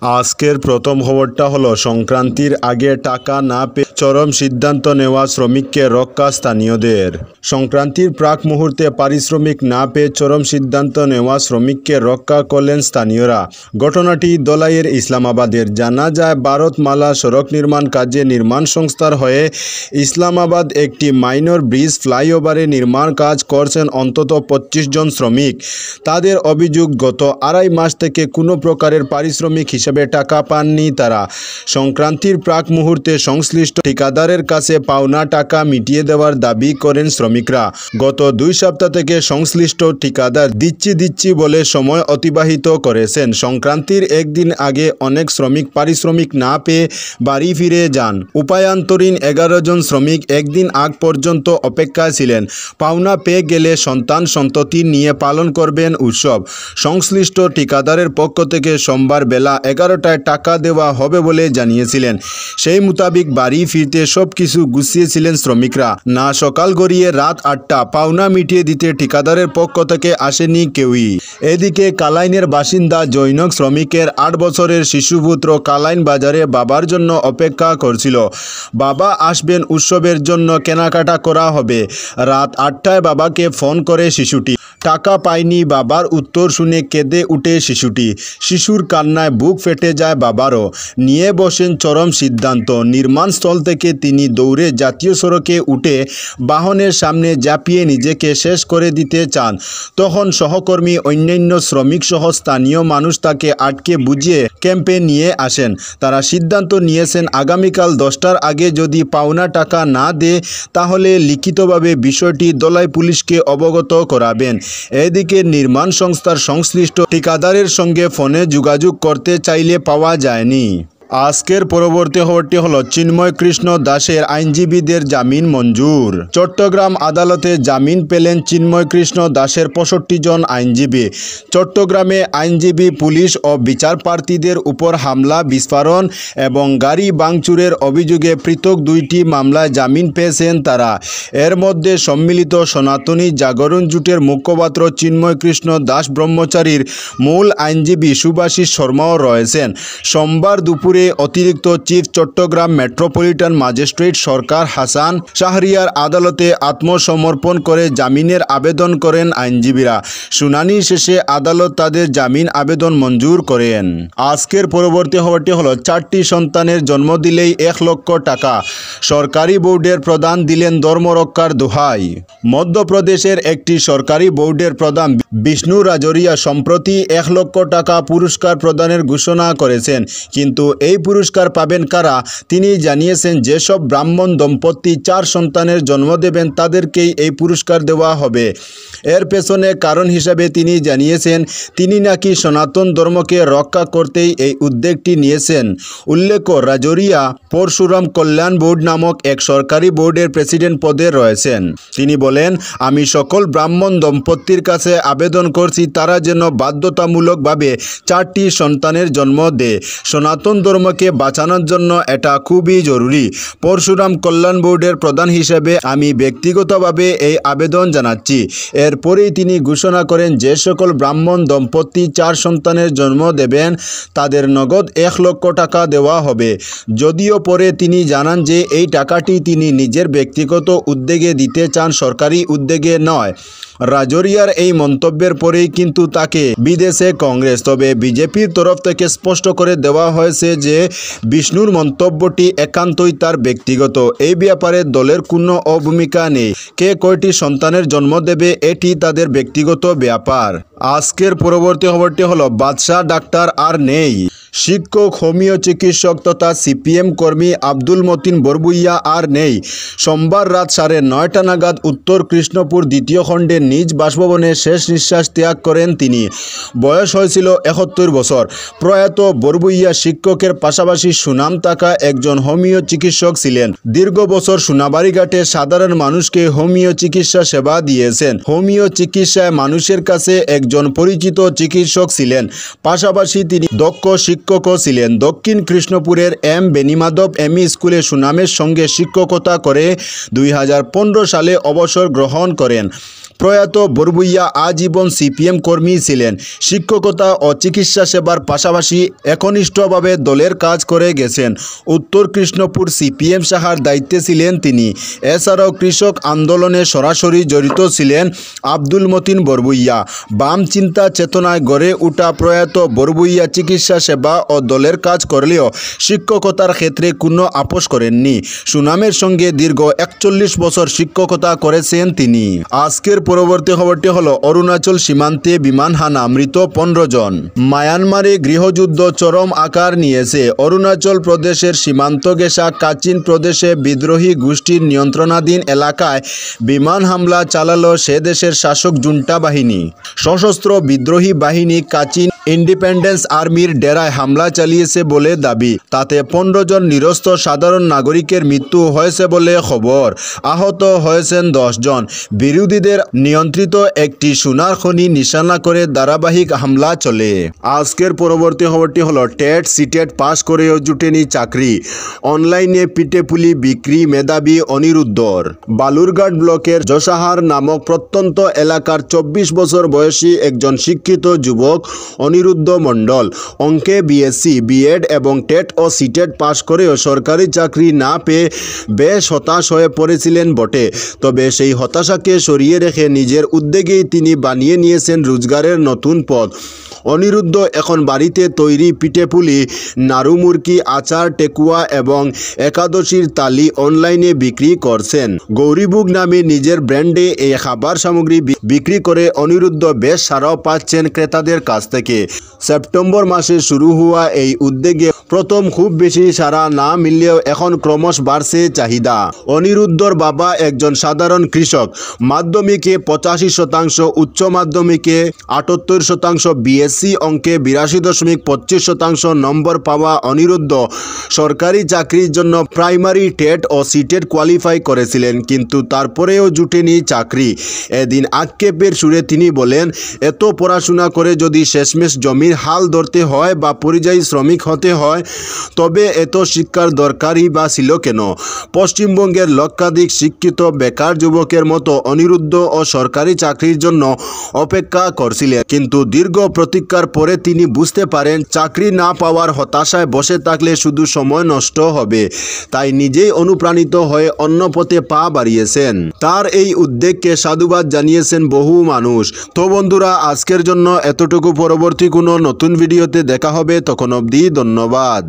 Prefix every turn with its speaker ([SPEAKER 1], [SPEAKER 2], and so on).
[SPEAKER 1] আজকের প্রথম খবরটা হলো সংক্রান্তির আগে টাকা না পেয়ে চরম সিদ্ধান্ত নেওয়া শ্রমিককে রক্ষা স্থানীয়দের। সংক্রান্তির প্রাক মুহূর্তে পারিশ্রমিক না পেয়ে চরম সিদ্ধান্ত নেওয়া শ্রমিককে রক্ষা করলেন স্থানীয়রা। ঘটনাটি দলাইয়ের ইসলামাবাদের। জানা যায়, ভারতমালা সড়ক নির্মাণ কাজে নির্মাণ সংস্থার হয়ে ইসলামাবাদ একটি মাইনর ব্রিজ ফ্লাইওভারে নির্মাণ কাজ করছেন অন্তত 25 জন শ্রমিক। তাদের অভিযোগ, গত আড়াই মাস থেকে কোনো প্রকারের পারিশ্রমিক হিসেবে টাকা পাননি তারা। সংক্রান্তির প্রাক মুহূর্তে সংশ্লিষ্ট ঠিকাদারের কাছে পাওনা টাকা মিটিয়ে দেওয়ার দাবি করেন শ্রমিকরা। গত 2 সপ্তাহ থেকে সংশ্লিষ্ট ঠিকাদার দিচ্ছি বলে সময় অতিবাহিত করেছেন। সংক্রান্তির একদিন আগে অনেক শ্রমিক পারিশ্রমিক না পেয়ে বাড়ি ফিরে যান। উপায়ান্তরীণ 11 জন শ্রমিক একদিন আগ পর্যন্ত অপেক্ষায় ছিলেন। পাওনা পেয়ে গেলে সন্তান সন্ততি নিয়ে পালন করবেন উৎসব। সংশ্লিষ্ট ঠিকাদারের পক্ষ থেকে সোমবার বেলা 11টায় টাকা দেওয়া হবে বলে জানিয়েছিলেন। সেই মোতাবেক বাড়ি ফিরতে সব কিছু গুছিয়েছিলেন শ্রমিকরা। না সকাল গড়িয়ে রাত 8টা, পাওনা মিটিয়ে দিতে ঠিকাদারের পক্ষ থেকে আসেনি কেউই। এদিকে কালাইনের বাসিন্দা জৈনক শ্রমিকের 8 বছরের শিশুপুত্র কালাইন বাজারে বাবার জন্য অপেক্ষা করছিল। বাবা আসবেন, উৎসবের জন্য কেনাকাটা করা হবে। রাত 8টায় বাবাকে ফোন করে শিশুটি। টাকা পায়নি বাবার উত্তর শুনে কেঁদে উঠে শিশুটি। শিশুর কান্নায় বুক ফেটে যায় বাবারও। নিয়ে বসেন চরম সিদ্ধান্ত। নির্মাণস্থল থেকে তিনি দৌড়ে জাতীয় সড়কে উঠে বাহনের সামনে ঝাঁপিয়ে নিজেকে শেষ করে দিতে চান। তখন সহকর্মী, অন্যান্য শ্রমিক সহ স্থানীয় মানুষ তাকে আটকে বুঝিয়ে ক্যাম্পে নিয়ে আসেন। তারা সিদ্ধান্ত নিয়েছেন, আগামীকাল 10টার আগে যদি পাওনা টাকা না দেয় তাহলে লিখিতভাবে বিষয়টি দলাই পুলিশকে অবগত করাবেন। এদিকে নির্মাণ সংস্থার সংশ্লিষ্ট ঠিকাদারের সঙ্গে ফোনে যোগাযোগ করতে চাইলে পাওয়া যায়নি। আজকের পরবর্তী খবরটি হলো চিন্ময় কৃষ্ণ দাসের আইনজীবীদের জামিন মঞ্জুর। চট্টগ্রাম আদালতে জামিন পেলেন চিন্ময় কৃষ্ণ দাসের 65 জন আইনজীবী। চট্টগ্রামে আইনজীবী, পুলিশ ও বিচার প্রার্থীদের উপর হামলা, বিস্ফোরণ এবং গাড়ি ভাঙচুরের অভিযোগে পৃথক 2টি মামলায় জামিন পেয়েছেন তারা। এর মধ্যে সম্মিলিত সনাতনী জাগরণ জোটের মুখপাত্র চিন্ময় কৃষ্ণ দাস ব্রহ্মচারীর মূল আইনজীবী সুভাষিস শর্মাও রয়েছেন। সোমবার দুপুরে অতিরিক্ত চিফ চট্টগ্রাম মেট্রোপলিটন ম্যাজিস্ট্রেট সরকার হাসান শাহরিয়ার আদালতে আত্মসমর্পণ করে জামিনের আবেদন করেন আইনজীবীরা। শুনানি শেষে আদালত তাদের জামিন আবেদন মঞ্জুর করেন। আজকের পরবর্তী খবরটি হলো 4টি সন্তানের জন্ম দিলেই 1 লক্ষ টাকা। সরকারি বোর্ডের প্রধান দিলেন ধর্মরক্ষার দোহাই। মধ্যপ্রদেশের একটি সরকারি বোর্ডের প্রধান বিষ্ণু রাজরিয়া সম্প্রতি 1 লক্ষ টাকা পুরস্কার প্রদানের ঘোষণা করেছেন। কিন্তু এই পুরস্কার পাবেন কারা? তিনি জানিয়েছেন, যেসব ব্রাহ্মণ দম্পতি 4 সন্তানের জন্ম দেবেন তাদেরকেই এই পুরস্কার দেওয়া হবে। এর পেছনে কারণ হিসাবে তিনি জানিয়েছেন, তিনি নাকি সনাতন ধর্মকে রক্ষা করতেই এই উদ্যোগটি নিয়েছেন। উল্লেখ্য, রাজরিয়া পরশুরাম কল্যাণ বোর্ড নামক এক সরকারি বোর্ডের প্রেসিডেন্ট পদে রয়েছেন। তিনি বলেন, আমি সকল ব্রাহ্মণ দম্পতির কাছে আবেদন করছি তারা যেন বাধ্যতামূলকভাবে 4টি সন্তানের জন্ম দেয়। সনাতন ধর্মকে বাঁচানোর জন্য এটা খুবই জরুরি। পরশুরাম কল্যাণ বোর্ডের প্রধান হিসেবে আমি ব্যক্তিগতভাবে এই আবেদন জানাচ্ছি। এরপরেই তিনি ঘোষণা করেন, যে সকল ব্রাহ্মণ দম্পতি 4 সন্তানের জন্ম দেবেন তাদের নগদ 1 লক্ষ টাকা দেওয়া হবে। যদিও পরে তিনি জানান যে এই টাকাটি তিনি নিজের ব্যক্তিগত উদ্যোগে দিতে চান, সরকারি উদ্যোগে নয়। রাজরিয়ার এই মন্তব্যের পরেই কিন্তু তাকে বিদেশে কংগ্রেস। তবে বিজেপির তরফ থেকে স্পষ্ট করে দেওয়া হয়েছে যে বিষ্ণুর মন্তব্যটি একান্তই তার ব্যক্তিগত। এই ব্যাপারে দলের কোনো ভূমিকা নেই। কে কয়টি সন্তানের জন্ম দেবে এটি তাদের ব্যক্তিগত ব্যাপার। আজকের পরবর্তী খবরটি হলো বাদশাহ ডাক্তার আর নেই। শিক্ষক, হোমিও চিকিৎসক তথা সিপিএম কর্মী আব্দুল মতিন বরবুইয়া আর নেই। সোমবার রাত 9:30 নাগাদ উত্তর কৃষ্ণপুর 2য় খণ্ডে নিজ বাসভবনে শেষ নিঃশ্বাস ত্যাগ করেন তিনি। বয়স হয়েছিল 71 বছর। প্রয়াত বরবুইয়া শিক্ষকের পাশাপাশি সুনাম থাকা একজন হোমিও চিকিৎসক ছিলেন। দীর্ঘ বছর সোনাবাড়িঘাটে সাধারণ মানুষকে হোমিও চিকিৎসা সেবা দিয়েছেন। হোমিও চিকিৎসায় মানুষের কাছে একজন পরিচিত চিকিৎসক ছিলেন। পাশাপাশি তিনি দক্ষ শিক্ষকও ছিলেন। দক্ষিণ কৃষ্ণপুরের এম বেনিমাধব এমই স্কুলে সুনামের সঙ্গে শিক্ষকতা করে 2015 সালে অবসর গ্রহণ করেন। প্রয়াত বরবুইয়া আজীবন সিপিএম কর্মী ছিলেন। শিক্ষকতা ও চিকিৎসা সেবার পাশাপাশি একনিষ্ঠভাবে দলের কাজ করে গেছেন। উত্তর কৃষ্ণপুর সিপিএম শাখার দায়িত্বে ছিলেন তিনি। এছাড়াও কৃষক আন্দোলনে সরাসরি জড়িত ছিলেন আব্দুল মতিন বরবুইয়া। বাম চিন্তা চেতনায় গড়ে ওঠা প্রয়াত বরবুইয়া চিকিৎসা সেবা ও দলের কাজ করলেও শিক্ষকতার ক্ষেত্রে কোনো আপোষ করেননি। সুনামের সঙ্গে দীর্ঘ 41 বছর শিক্ষকতা করেছেন তিনি। আজকের পরবর্তী খবরটি হলো অরুণাচল সীমান্তে বিমান হানা, মৃত 15 জন। মায়ানমারে গৃহযুদ্ধ চরম আকার নিয়েছে। অরুণাচল প্রদেশের সীমান্ত ঘেঁষা কাচিন প্রদেশে বিদ্রোহী গোষ্ঠীর নিয়ন্ত্রণাধীন এলাকায় বিমান হামলা চালালো সে দেশের শাসক জুন্টা বাহিনী। সশস্ত্র বিদ্রোহী বাহিনী কাচিন ইন্ডিপেন্ডেন্স আর্মির ডেরায় হামলা চালিয়েছে বলে দাবি। তাতে 15 জন নিরস্ত্র সাধারণ নাগরিকের মৃত্যু হয়েছে বলে খবর। আহত হয়েছেন 10 জন। বিরোধীদের নিয়ন্ত্রিত একটি সোনার খনি নিশানা করে ধারাবাহিক হামলা চলে। আজকের পরবর্তী খবরটি হলো টেট সিটেট পাশ করেও জুটেনি চাকরি। অনলাইনে পিঠেপুলি বিক্রি মেধাবী অনিরুদ্ধর। বালুরঘাট ব্লকের জসাহার নামক প্রত্যন্ত এলাকার 24 বছর বয়সী একজন শিক্ষিত যুবক অনিরুদ্ধ মণ্ডল অঙ্কে বিএসসি, বিএড এবং টেট ও সিটেট পাশ করেও সরকারি চাকরি না পেয়ে বেশ হতাশ হয়ে পড়েছিলেন বটে। তবে সেই হতাশাকে সরিয়ে রেখে নিজের উদ্যোগেই তিনি বানিয়ে নিয়েছেন রোজগারের নতুন পথ। অনিরুদ্ধ এখন বাড়িতে তৈরি পিঠেপুলি, নাড়ু মুরকি, আচার, টেকুয়া এবং একাদশীর তালি অনলাইনে বিক্রি করছেন। গৌরীভোগ নামে নিজের ব্র্যান্ডে এই খাবার সামগ্রী বিক্রি করে অনিরুদ্ধ বেশ সাড়াও পাচ্ছেন ক্রেতাদের কাছ থেকে। সেপ্টেম্বর মাসে শুরু হওয়া এই উদ্যোগে প্রথম খুব বেশি সাড়া না মিললেও এখন ক্রমশ বাড়ছে চাহিদা। অনিরুদ্ধর বাবা একজন সাধারণ কৃষক। মাধ্যমিকে 85%, উচ্চ মাধ্যমিকে 78%, বিএসসি অঙ্কে 82.25% নম্বর পাওয়া অনিরুদ্ধ সরকারি চাকরির জন্য প্রাইমারি, টেট ও সিটেট কোয়ালিফাই করেছিলেন, কিন্তু তারপরেও জুটেনি চাকরি। এদিন আক্ষেপের সুরে তিনি বলেন, এত পড়াশোনা করে যদি শেষমেশ জমির হাল ধরতে হয় বা পরিযায়ী শ্রমিক হতে হয় তবে এত শিক্ষার দরকারই বা ছিল কেন? পশ্চিমবঙ্গের লক্ষাধিক শিক্ষিত বেকার যুবকের মতো অনিরুদ্ধ ও সরকারি চাকরির জন্য অপেক্ষা করছিলেন, কিন্তু দীর্ঘ প্রতীক্ষার পরে তিনি বুঝতে পারেন চাকরি না পাওয়ার হতাশায় বসে থাকলে শুধু সময় নষ্ট হবে। তাই নিজেই অনুপ্রাণিত হয়ে অন্য পথে পা বাড়িয়েছেন। তার এই উদ্যোগকে সাধুবাদ জানিয়েছেন বহু মানুষ। তো বন্ধুরা, আজকের জন্য এতটুকু। পরবর্তী কোনো নতুন ভিডিওতে দেখা হবে, তখন অবধি ধন্যবাদ।